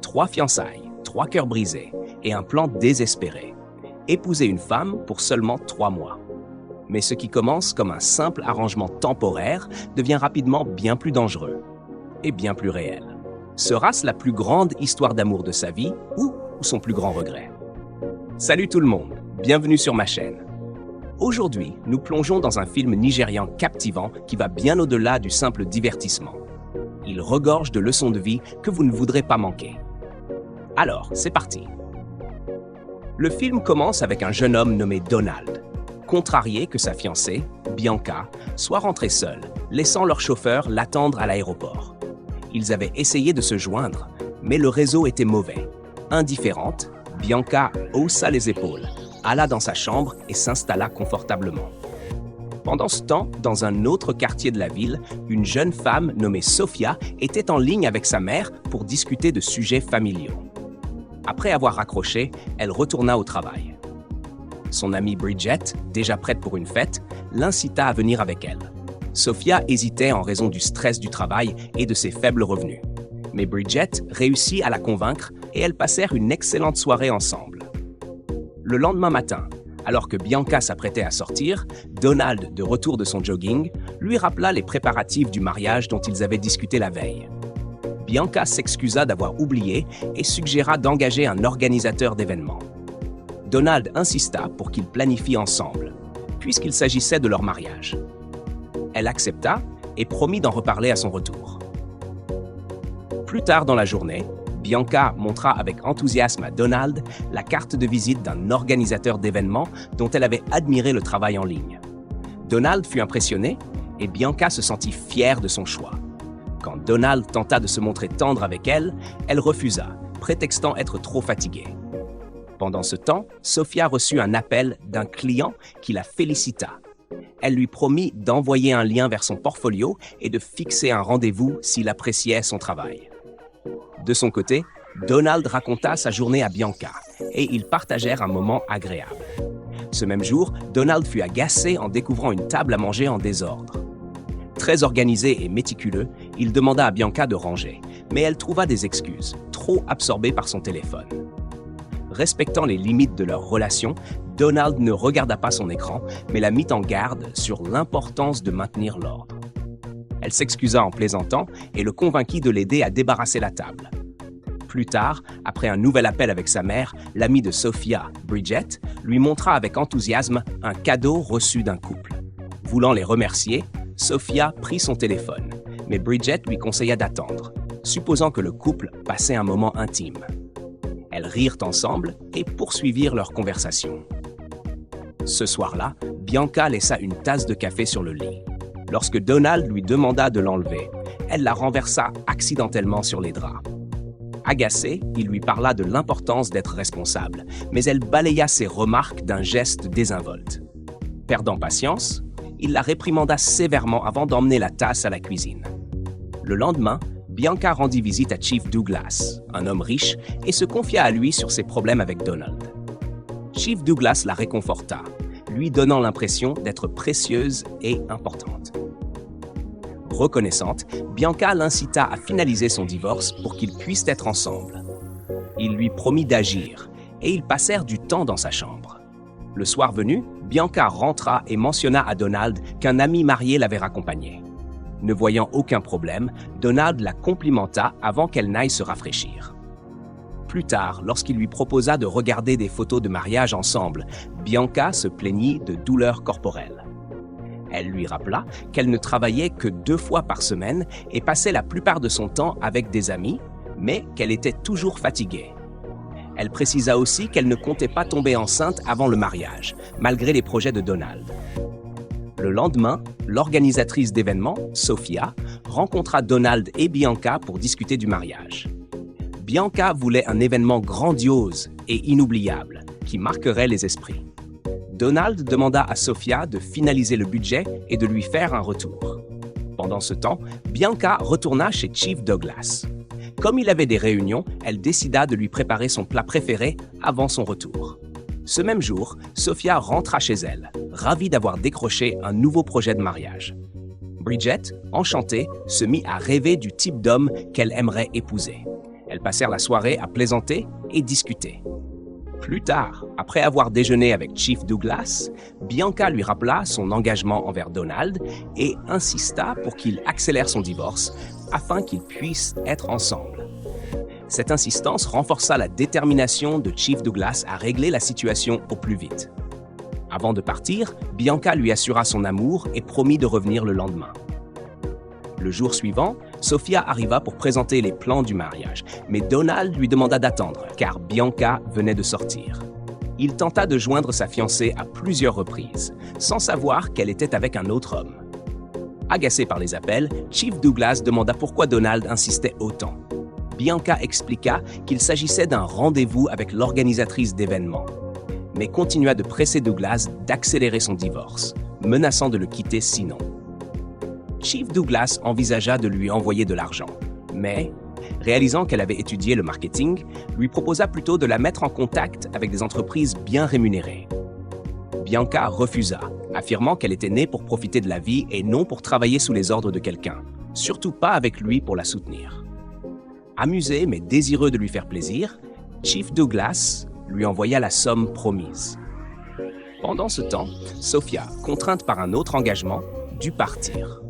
3 fiançailles, 3 cœurs brisés et un plan désespéré. Épouser une femme pour seulement 3 mois. Mais ce qui commence comme un simple arrangement temporaire devient rapidement bien plus dangereux et bien plus réel. Sera-ce la plus grande histoire d'amour de sa vie ou son plus grand regret? Salut tout le monde, bienvenue sur ma chaîne. Aujourd'hui, nous plongeons dans un film nigérian captivant qui va bien au-delà du simple divertissement. Il regorge de leçons de vie que vous ne voudrez pas manquer. Alors, c'est parti. Le film commence avec un jeune homme nommé Donald, contrarié que sa fiancée, Bianca, soit rentrée seule, laissant leur chauffeur l'attendre à l'aéroport. Ils avaient essayé de se joindre, mais le réseau était mauvais. Indifférente, Bianca haussa les épaules, alla dans sa chambre et s'installa confortablement. Pendant ce temps, dans un autre quartier de la ville, une jeune femme nommée Sophia était en ligne avec sa mère pour discuter de sujets familiaux. Après avoir raccroché, elle retourna au travail. Son amie Bridget, déjà prête pour une fête, l'incita à venir avec elle. Sophia hésitait en raison du stress du travail et de ses faibles revenus. Mais Bridget réussit à la convaincre et elles passèrent une excellente soirée ensemble. Le lendemain matin, alors que Bianca s'apprêtait à sortir, Donald, de retour de son jogging, lui rappela les préparatifs du mariage dont ils avaient discuté la veille. Bianca s'excusa d'avoir oublié et suggéra d'engager un organisateur d'événements. Donald insista pour qu'ils planifient ensemble, puisqu'il s'agissait de leur mariage. Elle accepta et promit d'en reparler à son retour. Plus tard dans la journée, Bianca montra avec enthousiasme à Donald la carte de visite d'un organisateur d'événements dont elle avait admiré le travail en ligne. Donald fut impressionné et Bianca se sentit fière de son choix. Quand Donald tenta de se montrer tendre avec elle, elle refusa, prétextant être trop fatiguée. Pendant ce temps, Sophia reçut un appel d'un client qui la félicita. Elle lui promit d'envoyer un lien vers son portfolio et de fixer un rendez-vous s'il appréciait son travail. De son côté, Donald raconta sa journée à Bianca et ils partagèrent un moment agréable. Ce même jour, Donald fut agacé en découvrant une table à manger en désordre. Très organisé et méticuleux, il demanda à Bianca de ranger, mais elle trouva des excuses, trop absorbée par son téléphone. Respectant les limites de leur relation, Donald ne regarda pas son écran, mais la mit en garde sur l'importance de maintenir l'ordre. Elle s'excusa en plaisantant et le convainquit de l'aider à débarrasser la table. Plus tard, après un nouvel appel avec sa mère, l'amie de Sophia, Bridget, lui montra avec enthousiasme un cadeau reçu d'un couple. Voulant les remercier, Sophia prit son téléphone, mais Bridget lui conseilla d'attendre, supposant que le couple passait un moment intime. Elles rirent ensemble et poursuivirent leur conversation. Ce soir-là, Bianca laissa une tasse de café sur le lit. Lorsque Donald lui demanda de l'enlever, elle la renversa accidentellement sur les draps. Agacé, il lui parla de l'importance d'être responsable, mais elle balaya ses remarques d'un geste désinvolte. Perdant patience, il la réprimanda sévèrement avant d'emmener la tasse à la cuisine. Le lendemain, Bianca rendit visite à Chief Douglas, un homme riche, et se confia à lui sur ses problèmes avec Donald. Chief Douglas la réconforta, lui donnant l'impression d'être précieuse et importante. Reconnaissante, Bianca l'incita à finaliser son divorce pour qu'ils puissent être ensemble. Il lui promit d'agir, et ils passèrent du temps dans sa chambre. Le soir venu, Bianca rentra et mentionna à Donald qu'un ami marié l'avait raccompagnée. Ne voyant aucun problème, Donald la complimenta avant qu'elle n'aille se rafraîchir. Plus tard, lorsqu'il lui proposa de regarder des photos de mariage ensemble, Bianca se plaignit de douleurs corporelles. Elle lui rappela qu'elle ne travaillait que 2 fois par semaine et passait la plupart de son temps avec des amis, mais qu'elle était toujours fatiguée. Elle précisa aussi qu'elle ne comptait pas tomber enceinte avant le mariage, malgré les projets de Donald. Le lendemain, l'organisatrice d'événements, Sophia, rencontra Donald et Bianca pour discuter du mariage. Bianca voulait un événement grandiose et inoubliable qui marquerait les esprits. Donald demanda à Sophia de finaliser le budget et de lui faire un retour. Pendant ce temps, Bianca retourna chez Chief Douglas. Comme il avait des réunions, elle décida de lui préparer son plat préféré avant son retour. Ce même jour, Sophia rentra chez elle, ravie d'avoir décroché un nouveau projet de mariage. Bridget, enchantée, se mit à rêver du type d'homme qu'elle aimerait épouser. Elles passèrent la soirée à plaisanter et discuter. Plus tard, après avoir déjeuné avec Chief Douglas, Bianca lui rappela son engagement envers Donald et insista pour qu'il accélère son divorce afin qu'ils puissent être ensemble. Cette insistance renforça la détermination de Chief Douglas à régler la situation au plus vite. Avant de partir, Bianca lui assura son amour et promit de revenir le lendemain. Le jour suivant, Sophia arriva pour présenter les plans du mariage, mais Donald lui demanda d'attendre, car Bianca venait de sortir. Il tenta de joindre sa fiancée à plusieurs reprises, sans savoir qu'elle était avec un autre homme. Agacé par les appels, Chief Douglas demanda pourquoi Donald insistait autant. Bianca expliqua qu'il s'agissait d'un rendez-vous avec l'organisatrice d'événements, mais continua de presser Douglas d'accélérer son divorce, menaçant de le quitter sinon. Chief Douglas envisagea de lui envoyer de l'argent, mais, réalisant qu'elle avait étudié le marketing, lui proposa plutôt de la mettre en contact avec des entreprises bien rémunérées. Bianca refusa, affirmant qu'elle était née pour profiter de la vie et non pour travailler sous les ordres de quelqu'un, surtout pas avec lui pour la soutenir. Amusé mais désireux de lui faire plaisir, Chief Douglas lui envoya la somme promise. Pendant ce temps, Sophia, contrainte par un autre engagement, dut partir.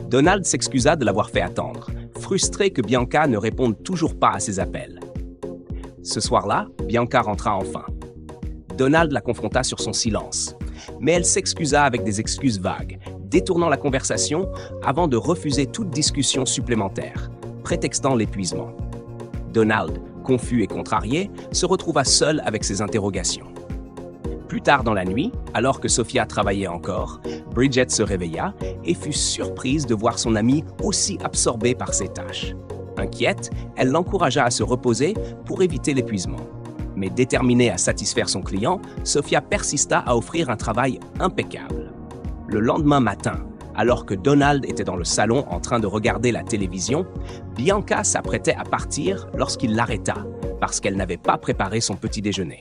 Donald s'excusa de l'avoir fait attendre, frustré que Bianca ne réponde toujours pas à ses appels. Ce soir-là, Bianca rentra enfin. Donald la confronta sur son silence, mais elle s'excusa avec des excuses vagues, détournant la conversation avant de refuser toute discussion supplémentaire, prétextant l'épuisement. Donald, confus et contrarié, se retrouva seul avec ses interrogations. Plus tard dans la nuit, alors que Sophia travaillait encore, Bridget se réveilla et fut surprise de voir son amie aussi absorbée par ses tâches. Inquiète, elle l'encouragea à se reposer pour éviter l'épuisement. Mais déterminée à satisfaire son client, Sophia persista à offrir un travail impeccable. Le lendemain matin, alors que Donald était dans le salon en train de regarder la télévision, Bianca s'apprêtait à partir lorsqu'il l'arrêta parce qu'elle n'avait pas préparé son petit déjeuner.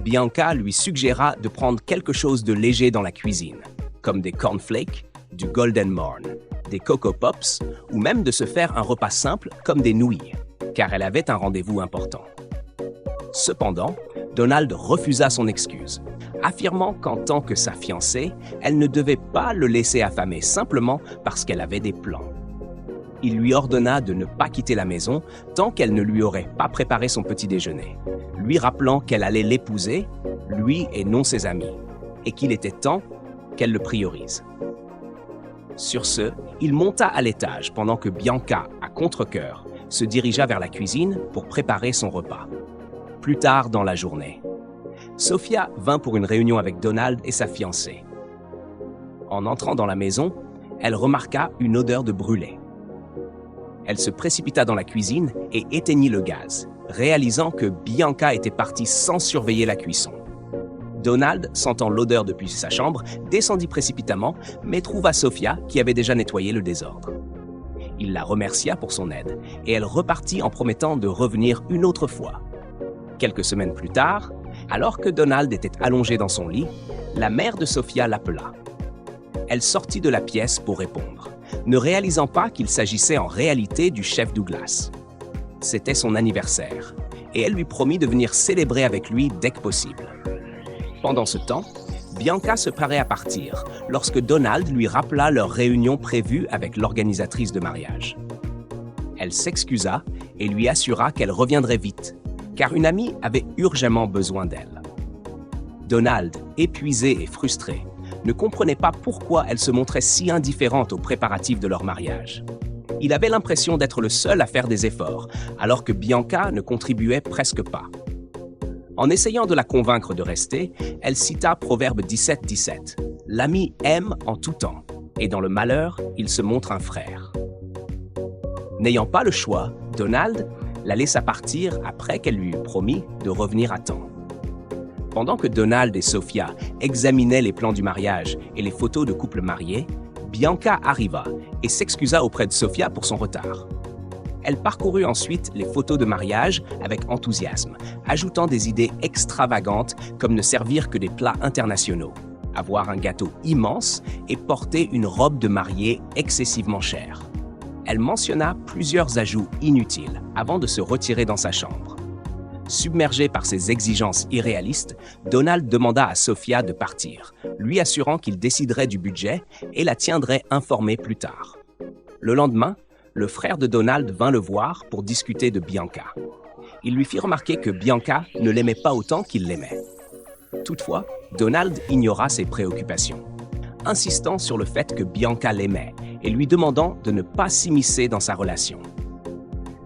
Bianca lui suggéra de prendre quelque chose de léger dans la cuisine, comme des cornflakes, du Golden Morn, des Coco Pops ou même de se faire un repas simple comme des nouilles, car elle avait un rendez-vous important. Cependant, Donald refusa son excuse, affirmant qu'en tant que sa fiancée, elle ne devait pas le laisser affamer simplement parce qu'elle avait des plans. Il lui ordonna de ne pas quitter la maison tant qu'elle ne lui aurait pas préparé son petit déjeuner, lui rappelant qu'elle allait l'épouser, lui et non ses amis, et qu'il était temps qu'elle le priorise. Sur ce, il monta à l'étage pendant que Bianca, à contre-cœur, se dirigea vers la cuisine pour préparer son repas. Plus tard dans la journée, Sophia vint pour une réunion avec Donald et sa fiancée. En entrant dans la maison, elle remarqua une odeur de brûlé. Elle se précipita dans la cuisine et éteignit le gaz, réalisant que Bianca était partie sans surveiller la cuisson. Donald, sentant l'odeur depuis sa chambre, descendit précipitamment, mais trouva Sophia qui avait déjà nettoyé le désordre. Il la remercia pour son aide et elle repartit en promettant de revenir une autre fois. Quelques semaines plus tard, alors que Donald était allongé dans son lit, la mère de Sophia l'appela. Elle sortit de la pièce pour répondre, ne réalisant pas qu'il s'agissait en réalité du chef Douglas. C'était son anniversaire, et elle lui promit de venir célébrer avec lui dès que possible. Pendant ce temps, Bianca se préparait à partir lorsque Donald lui rappela leur réunion prévue avec l'organisatrice de mariage. Elle s'excusa et lui assura qu'elle reviendrait vite, car une amie avait urgemment besoin d'elle. Donald, épuisé et frustré, ne comprenait pas pourquoi elle se montrait si indifférente aux préparatifs de leur mariage. Il avait l'impression d'être le seul à faire des efforts, alors que Bianca ne contribuait presque pas. En essayant de la convaincre de rester, elle cita Proverbe 17:17. « L'ami aime en tout temps, et dans le malheur, il se montre un frère. » N'ayant pas le choix, Donald la laissa partir après qu'elle lui eut promis de revenir à temps. Pendant que Donald et Sophia examinaient les plans du mariage et les photos de couples mariés, Bianca arriva et s'excusa auprès de Sophia pour son retard. Elle parcourut ensuite les photos de mariage avec enthousiasme, ajoutant des idées extravagantes comme ne servir que des plats internationaux, avoir un gâteau immense et porter une robe de mariée excessivement chère. Elle mentionna plusieurs ajouts inutiles avant de se retirer dans sa chambre. Submergé par ses exigences irréalistes, Donald demanda à Sophia de partir, lui assurant qu'il déciderait du budget et la tiendrait informée plus tard. Le lendemain, le frère de Donald vint le voir pour discuter de Bianca. Il lui fit remarquer que Bianca ne l'aimait pas autant qu'il l'aimait. Toutefois, Donald ignora ses préoccupations, insistant sur le fait que Bianca l'aimait et lui demandant de ne pas s'immiscer dans sa relation.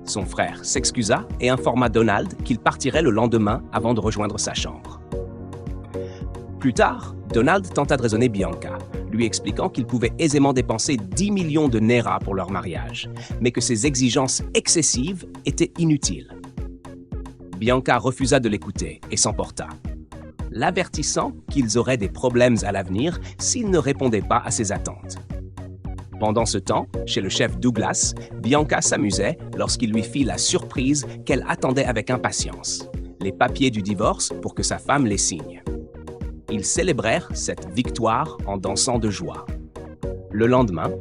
Son frère s'excusa et informa Donald qu'il partirait le lendemain avant de rejoindre sa chambre. Plus tard, Donald tenta de raisonner Bianca, lui expliquant qu'il pouvait aisément dépenser 10 millions de Naira pour leur mariage, mais que ses exigences excessives étaient inutiles. Bianca refusa de l'écouter et s'emporta, l'avertissant qu'ils auraient des problèmes à l'avenir s'il ne répondait pas à ses attentes. Pendant ce temps, chez le chef Douglas, Bianca s'amusait lorsqu'il lui fit la surprise qu'elle attendait avec impatience, les papiers du divorce pour que sa femme les signe. Ils célébrèrent cette victoire en dansant de joie. Le lendemain,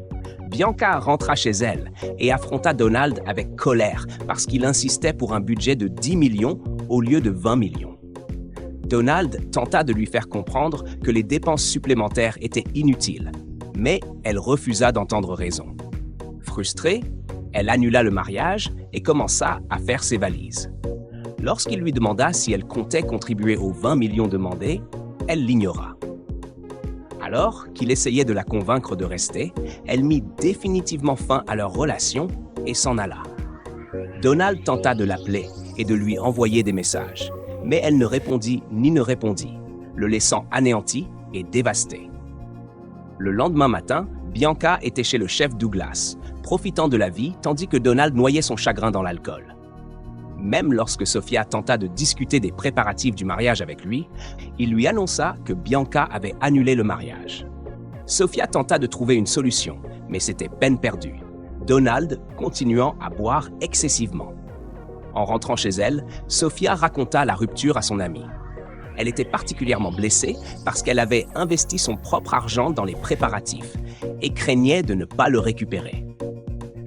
Bianca rentra chez elle et affronta Donald avec colère parce qu'il insistait pour un budget de 10 millions au lieu de 20 millions. Donald tenta de lui faire comprendre que les dépenses supplémentaires étaient inutiles, mais elle refusa d'entendre raison. Frustrée, elle annula le mariage et commença à faire ses valises. Lorsqu'il lui demanda si elle comptait contribuer aux 20 millions demandés, elle l'ignora. Alors qu'il essayait de la convaincre de rester, elle mit définitivement fin à leur relation et s'en alla. Donald tenta de l'appeler et de lui envoyer des messages, mais elle ne répondit ni ne répondit, le laissant anéanti et dévasté. Le lendemain matin, Bianca était chez le chef Douglas, profitant de la vie tandis que Donald noyait son chagrin dans l'alcool. Même lorsque Sophia tenta de discuter des préparatifs du mariage avec lui, il lui annonça que Bianca avait annulé le mariage. Sophia tenta de trouver une solution, mais c'était peine perdue, Donald continuant à boire excessivement. En rentrant chez elle, Sophia raconta la rupture à son amie. Elle était particulièrement blessée parce qu'elle avait investi son propre argent dans les préparatifs et craignait de ne pas le récupérer.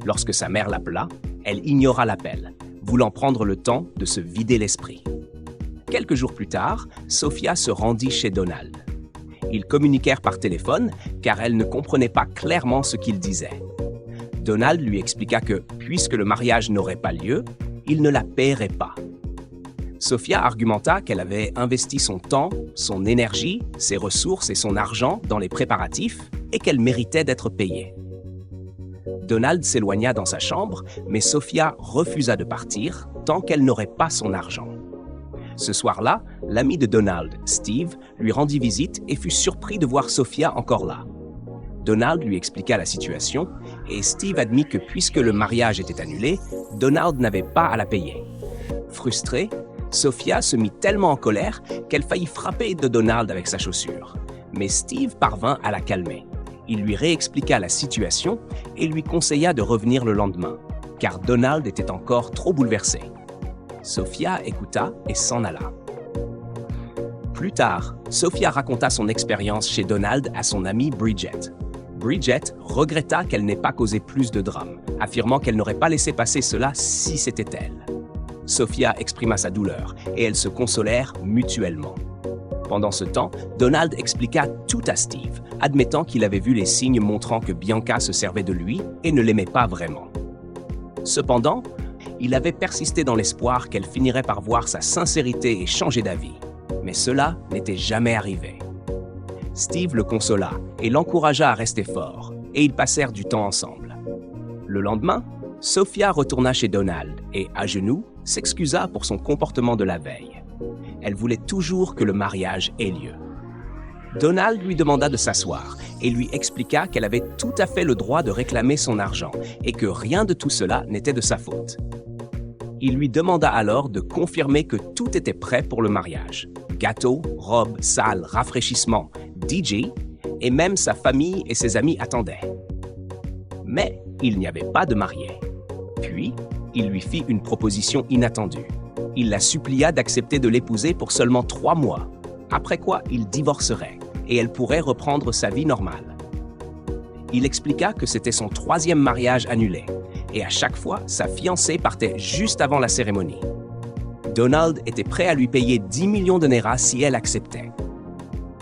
Lorsque sa mère l'appela, elle ignora l'appel, voulant prendre le temps de se vider l'esprit. Quelques jours plus tard, Sophia se rendit chez Donald. Ils communiquèrent par téléphone car elle ne comprenait pas clairement ce qu'il disait. Donald lui expliqua que, puisque le mariage n'aurait pas lieu, il ne la paierait pas. Sophia argumenta qu'elle avait investi son temps, son énergie, ses ressources et son argent dans les préparatifs et qu'elle méritait d'être payée. Donald s'éloigna dans sa chambre, mais Sophia refusa de partir tant qu'elle n'aurait pas son argent. Ce soir-là, l'ami de Donald, Steve, lui rendit visite et fut surpris de voir Sophia encore là. Donald lui expliqua la situation et Steve admit que puisque le mariage était annulé, Donald n'avait pas à la payer. Frustrée, Sophia se mit tellement en colère qu'elle faillit frapper de Donald avec sa chaussure. Mais Steve parvint à la calmer. Il lui réexpliqua la situation et lui conseilla de revenir le lendemain, car Donald était encore trop bouleversé. Sophia écouta et s'en alla. Plus tard, Sophia raconta son expérience chez Donald à son amie Bridget. Bridget regretta qu'elle n'ait pas causé plus de drame, affirmant qu'elle n'aurait pas laissé passer cela si c'était elle. Sophia exprima sa douleur et elles se consolèrent mutuellement. Pendant ce temps, Donald expliqua tout à Steve, admettant qu'il avait vu les signes montrant que Bianca se servait de lui et ne l'aimait pas vraiment. Cependant, il avait persisté dans l'espoir qu'elle finirait par voir sa sincérité et changer d'avis. Mais cela n'était jamais arrivé. Steve le consola et l'encouragea à rester fort, et ils passèrent du temps ensemble. Le lendemain, Sophia retourna chez Donald et, à genoux, s'excusa pour son comportement de la veille. Elle voulait toujours que le mariage ait lieu. Donald lui demanda de s'asseoir et lui expliqua qu'elle avait tout à fait le droit de réclamer son argent et que rien de tout cela n'était de sa faute. Il lui demanda alors de confirmer que tout était prêt pour le mariage. Gâteau, robe, salle, rafraîchissement, DJ, et même sa famille et ses amis attendaient. Mais il n'y avait pas de marié. Puis, il lui fit une proposition inattendue. Il la supplia d'accepter de l'épouser pour seulement 3 mois, après quoi il divorcerait et elle pourrait reprendre sa vie normale. Il expliqua que c'était son 3e mariage annulé, et à chaque fois, sa fiancée partait juste avant la cérémonie. Donald était prêt à lui payer 10 millions de Naira si elle acceptait.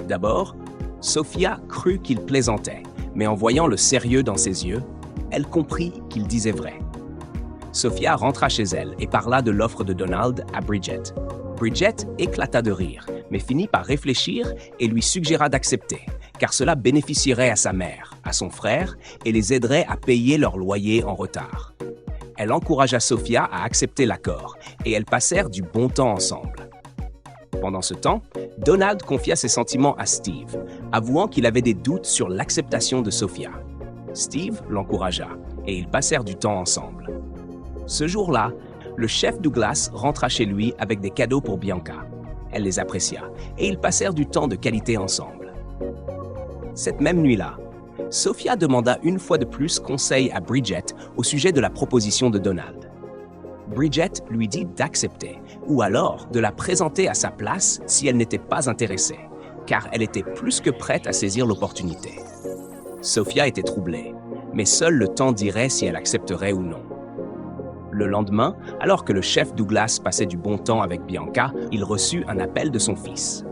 D'abord, Sophia crut qu'il plaisantait, mais en voyant le sérieux dans ses yeux, elle comprit qu'il disait vrai. Sophia rentra chez elle et parla de l'offre de Donald à Bridget. Bridget éclata de rire, mais finit par réfléchir et lui suggéra d'accepter, car cela bénéficierait à sa mère, à son frère et les aiderait à payer leur loyer en retard. Elle encouragea Sophia à accepter l'accord et elles passèrent du bon temps ensemble. Pendant ce temps, Donald confia ses sentiments à Steve, avouant qu'il avait des doutes sur l'acceptation de Sophia. Steve l'encouragea et ils passèrent du temps ensemble. Ce jour-là, le chef Douglas rentra chez lui avec des cadeaux pour Bianca. Elle les apprécia et ils passèrent du temps de qualité ensemble. Cette même nuit-là, Sophia demanda une fois de plus conseil à Bridget au sujet de la proposition de Donald. Bridget lui dit d'accepter ou alors de la présenter à sa place si elle n'était pas intéressée, car elle était plus que prête à saisir l'opportunité. Sophia était troublée, mais seul le temps dirait si elle accepterait ou non. Le lendemain, alors que le chef Douglas passait du bon temps avec Bianca, il reçut un appel de son fils.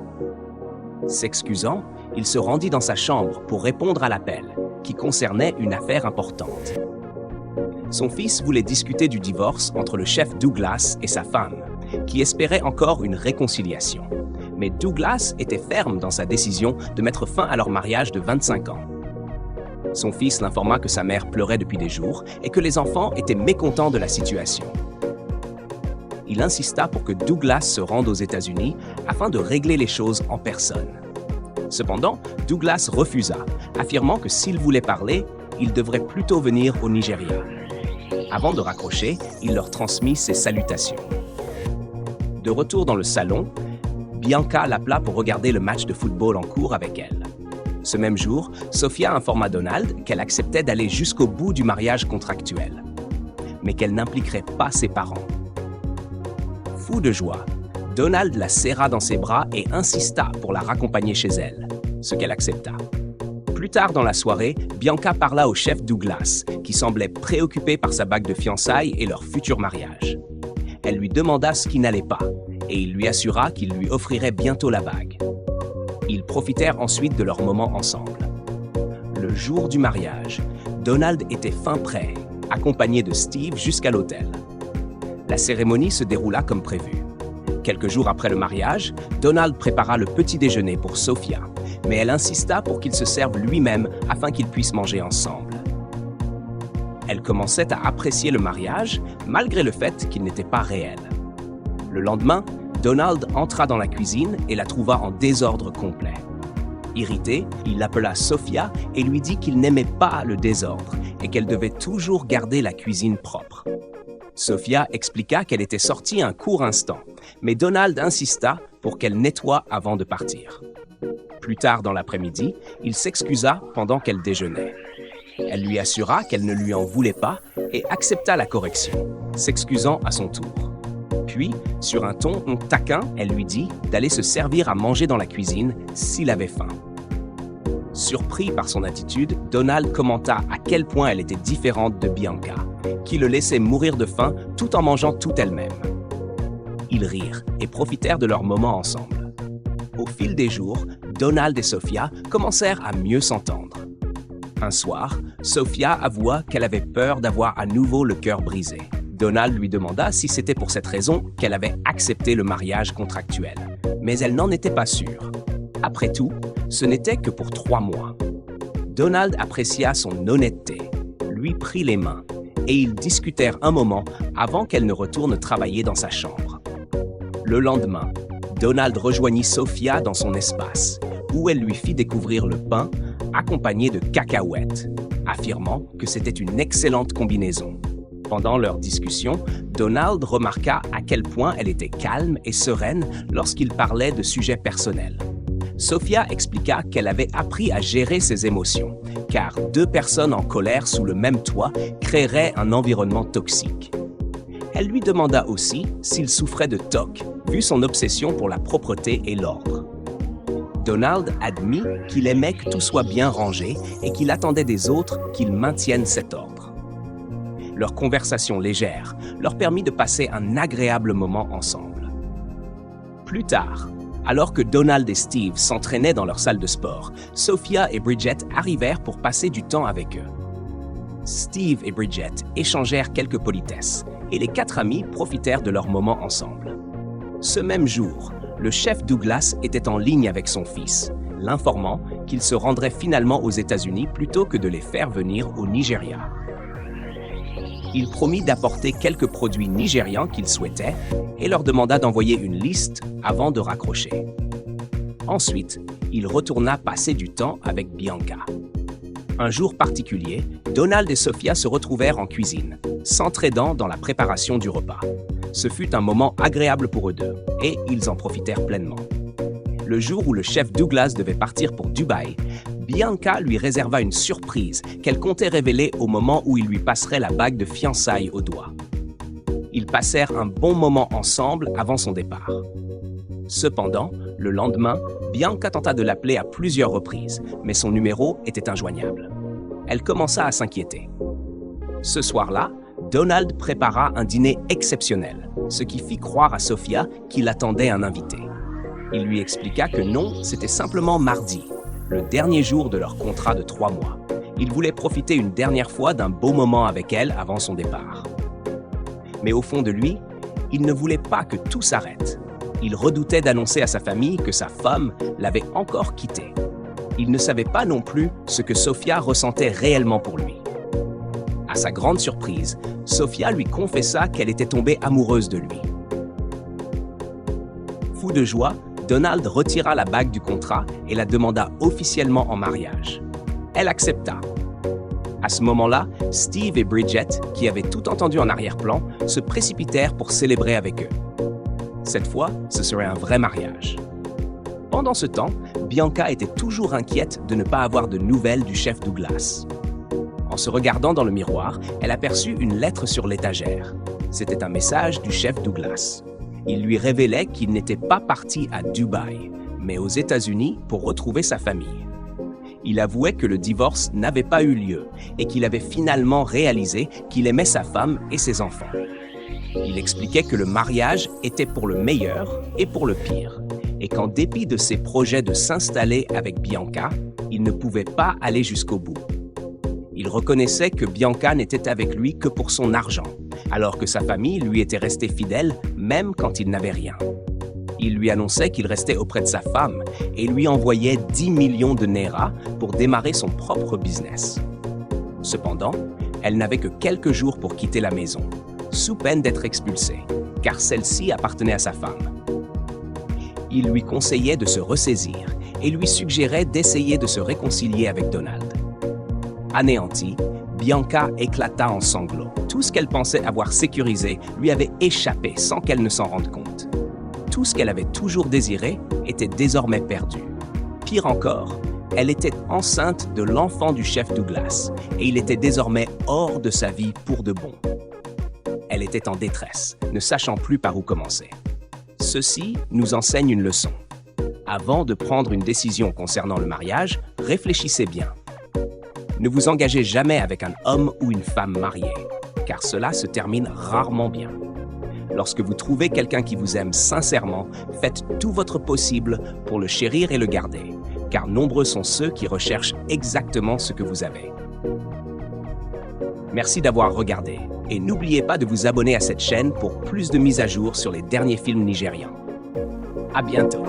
S'excusant, il se rendit dans sa chambre pour répondre à l'appel, qui concernait une affaire importante. Son fils voulait discuter du divorce entre le chef Douglas et sa femme, qui espérait encore une réconciliation. Mais Douglas était ferme dans sa décision de mettre fin à leur mariage de 25 ans. Son fils l'informa que sa mère pleurait depuis des jours et que les enfants étaient mécontents de la situation. Il insista pour que Douglas se rende aux États-Unis afin de régler les choses en personne. Cependant, Douglas refusa, affirmant que s'il voulait parler, il devrait plutôt venir au Nigeria. Avant de raccrocher, il leur transmit ses salutations. De retour dans le salon, Bianca l'appela pour regarder le match de football en cours avec elle. Ce même jour, Sophia informa Donald qu'elle acceptait d'aller jusqu'au bout du mariage contractuel, mais qu'elle n'impliquerait pas ses parents. Fou de joie, Donald la serra dans ses bras et insista pour la raccompagner chez elle, ce qu'elle accepta. Plus tard dans la soirée, Bianca parla au chef Douglas, qui semblait préoccupé par sa bague de fiançailles et leur futur mariage. Elle lui demanda ce qui n'allait pas, et il lui assura qu'il lui offrirait bientôt la bague. Ils profitèrent ensuite de leur moment ensemble. Le jour du mariage, Donald était fin prêt, accompagné de Steve jusqu'à l'hôtel. La cérémonie se déroula comme prévu. Quelques jours après le mariage, Donald prépara le petit déjeuner pour Sophia, mais elle insista pour qu'il se serve lui-même afin qu'ils puissent manger ensemble. Elle commençait à apprécier le mariage, malgré le fait qu'il n'était pas réel. Le lendemain, Donald entra dans la cuisine et la trouva en désordre complet. Irrité, il l'appela Sophia et lui dit qu'il n'aimait pas le désordre et qu'elle devait toujours garder la cuisine propre. Sophia expliqua qu'elle était sortie un court instant, mais Donald insista pour qu'elle nettoie avant de partir. Plus tard dans l'après-midi, il s'excusa pendant qu'elle déjeunait. Elle lui assura qu'elle ne lui en voulait pas et accepta la correction, s'excusant à son tour. Puis, sur un ton taquin, elle lui dit d'aller se servir à manger dans la cuisine s'il avait faim. Surpris par son attitude, Donald commenta à quel point elle était différente de Bianca, qui le laissait mourir de faim tout en mangeant tout elle-même. Ils rirent et profitèrent de leur moment ensemble. Au fil des jours, Donald et Sophia commencèrent à mieux s'entendre. Un soir, Sophia avoua qu'elle avait peur d'avoir à nouveau le cœur brisé. Donald lui demanda si c'était pour cette raison qu'elle avait accepté le mariage contractuel, mais elle n'en était pas sûre. Après tout, ce n'était que pour 3 mois. Donald apprécia son honnêteté, lui prit les mains, et ils discutèrent un moment avant qu'elle ne retourne travailler dans sa chambre. Le lendemain, Donald rejoignit Sophia dans son espace, où elle lui fit découvrir le pain accompagné de cacahuètes, affirmant que c'était une excellente combinaison. Pendant leur discussion, Donald remarqua à quel point elle était calme et sereine lorsqu'il parlait de sujets personnels. Sophia expliqua qu'elle avait appris à gérer ses émotions, car 2 personnes en colère sous le même toit créeraient un environnement toxique. Elle lui demanda aussi s'il souffrait de TOC, vu son obsession pour la propreté et l'ordre. Donald admit qu'il aimait que tout soit bien rangé et qu'il attendait des autres qu'ils maintiennent cet ordre. Leur conversation légère leur permit de passer un agréable moment ensemble. Plus tard, alors que Donald et Steve s'entraînaient dans leur salle de sport, Sophia et Bridget arrivèrent pour passer du temps avec eux. Steve et Bridget échangèrent quelques politesses et les 4 amis profitèrent de leur moment ensemble. Ce même jour, le chef Douglas était en ligne avec son fils, l'informant qu'il se rendrait finalement aux États-Unis plutôt que de les faire venir au Nigeria. Il promit d'apporter quelques produits nigérians qu'il souhaitait et leur demanda d'envoyer une liste avant de raccrocher. Ensuite, il retourna passer du temps avec Bianca. Un jour particulier, Donald et Sophia se retrouvèrent en cuisine, s'entraidant dans la préparation du repas. Ce fut un moment agréable pour eux deux, et ils en profitèrent pleinement. Le jour où le chef Douglas devait partir pour Dubaï, Bianca lui réserva une surprise qu'elle comptait révéler au moment où il lui passerait la bague de fiançailles au doigt. Ils passèrent un bon moment ensemble avant son départ. Cependant, le lendemain, Bianca tenta de l'appeler à plusieurs reprises, mais son numéro était injoignable. Elle commença à s'inquiéter. Ce soir-là, Donald prépara un dîner exceptionnel, ce qui fit croire à Sophia qu'il attendait un invité. Il lui expliqua que non, c'était simplement mardi, le dernier jour de leur contrat de 3 mois. Il voulait profiter une dernière fois d'un beau moment avec elle avant son départ. Mais au fond de lui, il ne voulait pas que tout s'arrête. Il redoutait d'annoncer à sa famille que sa femme l'avait encore quitté. Il ne savait pas non plus ce que Sophia ressentait réellement pour lui. À sa grande surprise, Sophia lui confessa qu'elle était tombée amoureuse de lui. Fou de joie, Donald retira la bague du contrat et la demanda officiellement en mariage. Elle accepta. À ce moment-là, Steve et Bridget, qui avaient tout entendu en arrière-plan, se précipitèrent pour célébrer avec eux. Cette fois, ce serait un vrai mariage. Pendant ce temps, Bianca était toujours inquiète de ne pas avoir de nouvelles du chef Douglas. En se regardant dans le miroir, elle aperçut une lettre sur l'étagère. C'était un message du chef Douglas. Il lui révélait qu'il n'était pas parti à Dubaï, mais aux États-Unis pour retrouver sa famille. Il avouait que le divorce n'avait pas eu lieu et qu'il avait finalement réalisé qu'il aimait sa femme et ses enfants. Il expliquait que le mariage était pour le meilleur et pour le pire, et qu'en dépit de ses projets de s'installer avec Bianca, il ne pouvait pas aller jusqu'au bout. Il reconnaissait que Bianca n'était avec lui que pour son argent, alors que sa famille lui était restée fidèle même quand il n'avait rien. Il lui annonçait qu'il restait auprès de sa femme et lui envoyait 10 millions de Naira pour démarrer son propre business. Cependant, elle n'avait que quelques jours pour quitter la maison, sous peine d'être expulsée, car celle-ci appartenait à sa femme. Il lui conseillait de se ressaisir et lui suggérait d'essayer de se réconcilier avec Donald. Anéantie, Bianca éclata en sanglots. Tout ce qu'elle pensait avoir sécurisé lui avait échappé sans qu'elle ne s'en rende compte. Tout ce qu'elle avait toujours désiré était désormais perdu. Pire encore, elle était enceinte de l'enfant du chef Douglas et il était désormais hors de sa vie pour de bon. Elle était en détresse, ne sachant plus par où commencer. Ceci nous enseigne une leçon. Avant de prendre une décision concernant le mariage, réfléchissez bien. Ne vous engagez jamais avec un homme ou une femme mariée, car cela se termine rarement bien. Lorsque vous trouvez quelqu'un qui vous aime sincèrement, faites tout votre possible pour le chérir et le garder, car nombreux sont ceux qui recherchent exactement ce que vous avez. Merci d'avoir regardé et n'oubliez pas de vous abonner à cette chaîne pour plus de mises à jour sur les derniers films nigérians. À bientôt!